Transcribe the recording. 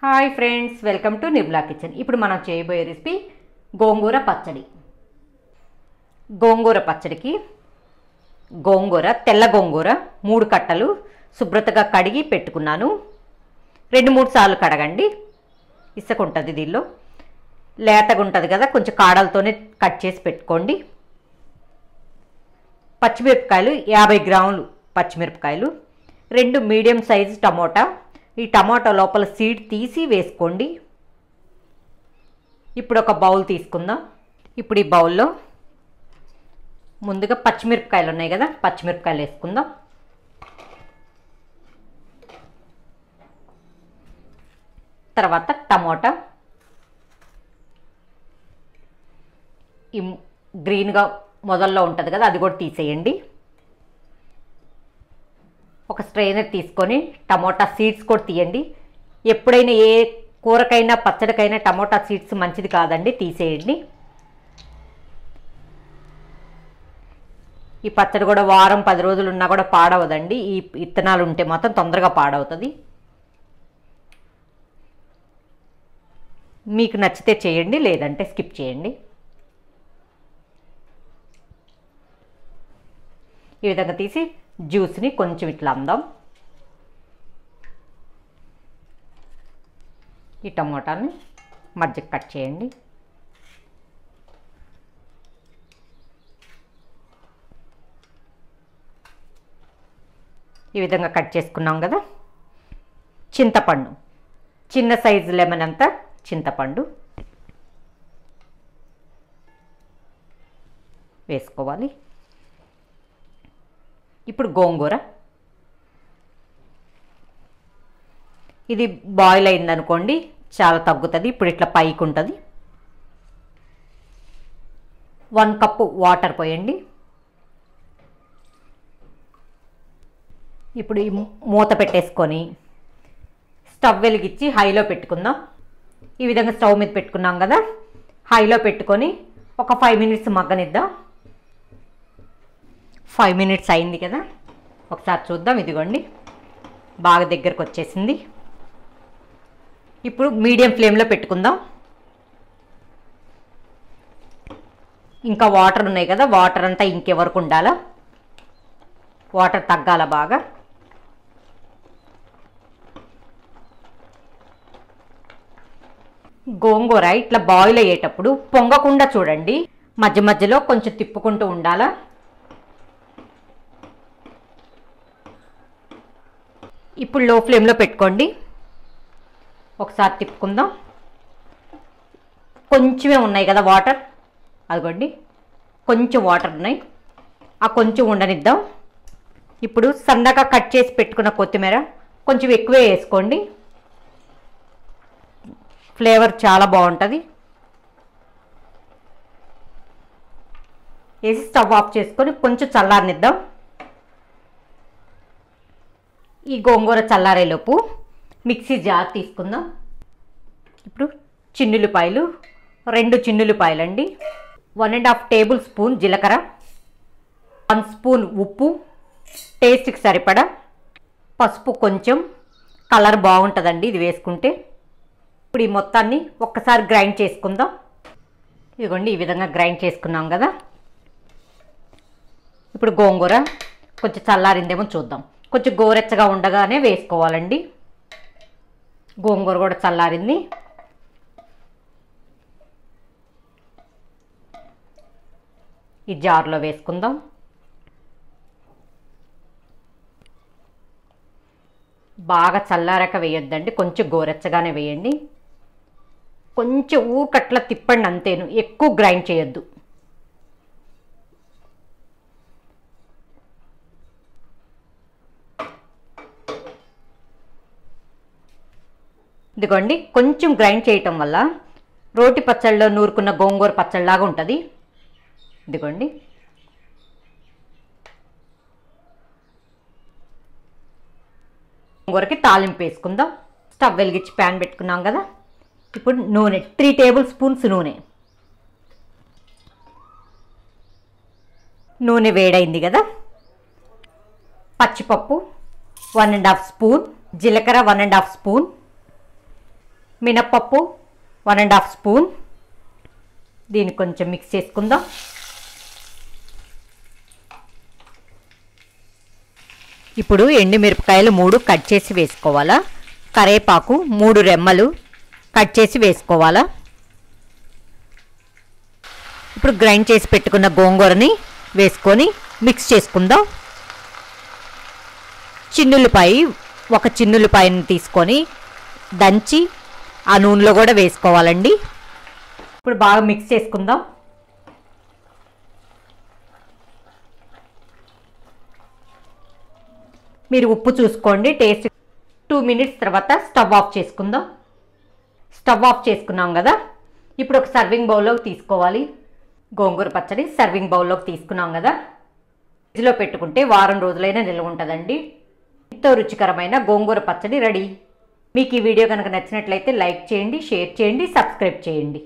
Hi friends, welcome to Nirmala kitchen. ఇప్పుడు మనం చేయబోయే రెసిపీ గోంగూర పచ్చడి. గోంగూర పచ్చడికి తెల్ల గోంగూర 3 కట్టలు శుభ్రతగా కడిగి పెట్టుకున్నాను. 2-3 సార్లు కడగండి, ఇసుక ఉంటుంది దీనిలో. లేతగా ఉంటుంది కదా, కొంచెం కాడలతోనే కట్ చేసి పెట్టుకోండి. పచ్చిమిరపకాయలు 50 గ్రాములు పచ్చిమిరపకాయలు, 2 మీడియం సైజు టమోటా. ఈ టమాటా లోపల సీడ్ తీసి వేసుకోండి. ఇప్పుడు ఒక బౌల్ తీసుకుందాం. ఇప్పుడు ఈ బౌల్లో ముందుగా పచ్చిమిరపకాయలు ఉన్నాయి కదా, పచ్చిమిరపకాయలు వేసుకుందాం. తర్వాత టమోటా, ఈ గ్రీన్గా మొదల్లో ఉంటుంది కదా, అది కూడా తీసేయండి. ఒక స్ట్రైనర్ తీసుకొని టమోటా సీడ్స్ కూడా తీయండి. ఎప్పుడైనా ఏ కూరకైనా పచ్చడికైనా టమోటా సీడ్స్ మంచిది కాదండి, తీసేయండి. ఈ పచ్చడి కూడా వారం 10 రోజులు ఉన్నా కూడా పాడవదండి. ఈ విత్తనాలు ఉంటే మాత్రం తొందరగా పాడవుతుంది. మీకు నచ్చితే చేయండి, లేదంటే స్కిప్ చేయండి. ఈ విధంగా తీసి జ్యూస్ని కొంచెం ఇట్లా అందాం. ఈ టమోటాని మధ్యకి కట్ చేయండి. ఈ విధంగా కట్ చేసుకున్నాం కదా. చింతపండు, చిన్న సైజు లెమన్ అంత చింతపండు వేసుకోవాలి. ఇప్పుడు గోంగూర, ఇది బాయిల్ అయిందనుకోండి చాలా తగ్గుతుంది. ఇప్పుడు ఇట్లా పైకి ఉంటుంది. 1 కప్పు వాటర్ పోయండి. ఇప్పుడు ఈ మూత పెట్టేసుకొని స్టవ్ వెలిగించి హైలో పెట్టుకుందాం. ఈ విధంగా స్టవ్ మీద పెట్టుకున్నాం కదా, హైలో పెట్టుకొని ఒక 5 మినిట్స్ మగ్గనిద్దాం. 5 మినిట్స్ అయింది కదా, ఒకసారి చూద్దాం. ఇదిగోండి, బాగా దగ్గరకు వచ్చేసింది. ఇప్పుడు మీడియం ఫ్లేమ్లో పెట్టుకుందాం. ఇంకా వాటర్ ఉన్నాయి కదా, వాటర్ అంతా ఇంకెవరకు ఉండాలా, వాటర్ తగ్గాల బాగా. గోంగూర ఇట్లా బాయిల్ అయ్యేటప్పుడు పొంగకుండా చూడండి, మధ్య మధ్యలో కొంచెం తిప్పుకుంటూ ఉండాలా. ఇప్పుడు లో ఫ్లేమ్లో పెట్టుకోండి. ఒకసారి తిప్పుకుందాం. కొంచెమే ఉన్నాయి కదా వాటర్, అదిగోండి కొంచెం వాటర్ ఉన్నాయి, ఆ కొంచెం ఉండనిద్దాం. ఇప్పుడు సన్నగా కట్ చేసి పెట్టుకున్న కొత్తిమీర కొంచెం ఎక్కువే వేసుకోండి, ఫ్లేవర్ చాలా బాగుంటుంది. వేసి స్టవ్ ఆఫ్ చేసుకొని కొంచెం చల్లారనిద్దాం. ఈ గోంగూర చల్లారేలోపు మిక్సీ జార్ తీసుకుందాం. ఇప్పుడు చిన్నులపాయలు, 2 చిన్నులపాయలు అండి, 1½ టేబుల్ స్పూన్ జీలకర్ర, 1 స్పూన్ ఉప్పు, టేస్ట్కి సరిపడా పసుపు, కొంచెం కలర్ బాగుంటుందండి ఇది వేసుకుంటే. ఇప్పుడు ఈ మొత్తాన్ని ఒక్కసారి గ్రైండ్ చేసుకుందాం. ఇదిగోండి, ఈ విధంగా గ్రైండ్ చేసుకున్నాం కదా. ఇప్పుడు గోంగూర కొంచెం చల్లారిందేమో చూద్దాం. కొంచెం గోరెచ్చగా ఉండగానే వేసుకోవాలండి. గోంగూర కూడా చల్లారింది. ఈ జార్లో వేసుకుందాం. బాగా చల్లారాక వేయొద్దండి, కొంచెం గోరెచ్చగానే వేయండి. కొంచెం ఊకట్లా తిప్పండి అంతేను, ఎక్కువ గ్రైండ్ చేయొద్దు. ఇదిగోండి, కొంచెం గ్రైండ్ చేయటం వల్ల రోటి పచ్చళ్ళలో నూరుకున్న గోంగూర పచ్చళ్ళలాగా ఉంటుంది. ఇదిగోండి, గోంగూరకి తాలింపు వేసుకుందాం. స్టవ్ వెలిగించి ప్యాన్ పెట్టుకున్నాం కదా. ఇప్పుడు నూనె 3 టేబుల్ స్పూన్స్ నూనె వేడైంది కదా. పచ్చిపప్పు 1½ స్పూన్, జీలకర్ర 1½ స్పూన్, మినప్పప్పు 1½ స్పూన్, దీన్ని కొంచెం మిక్స్ చేసుకుందాం. ఇప్పుడు ఎండుమిరపకాయలు 3 కట్ చేసి వేసుకోవాలా. కరేపాకు 3 రెమ్మలు కట్ చేసి వేసుకోవాలా. ఇప్పుడు గ్రైండ్ చేసి పెట్టుకున్న గోంగూరని వేసుకొని మిక్స్ చేసుకుందాం. చిన్నులపాయి, ఒక చిన్నులపాయని తీసుకొని దంచి ఆ నూనెలో కూడా వేసుకోవాలండి. ఇప్పుడు బాగా మిక్స్ చేసుకుందాం. మీరు ఉప్పు చూసుకోండి టేస్ట్. 2 మినిట్స్ తర్వాత స్టవ్ ఆఫ్ చేసుకుందాం. స్టవ్ ఆఫ్ చేసుకున్నాం కదా, ఇప్పుడు ఒక సర్వింగ్ బౌల్లోకి తీసుకోవాలి. గోంగూర పచ్చడి సర్వింగ్ బౌల్లోకి తీసుకున్నాం కదా, ఫ్రిడ్జ్లో పెట్టుకుంటే వారం రోజులైనా నిల్వ ఉంటుందండి. ఎంతో రుచికరమైన గోంగూర పచ్చడి రెడీ. మీకు ఈ వీడియో కనుక నచ్చినట్లయితే లైక్ చేయండి, షేర్ చేయండి, సబ్స్క్రైబ్ చేయండి.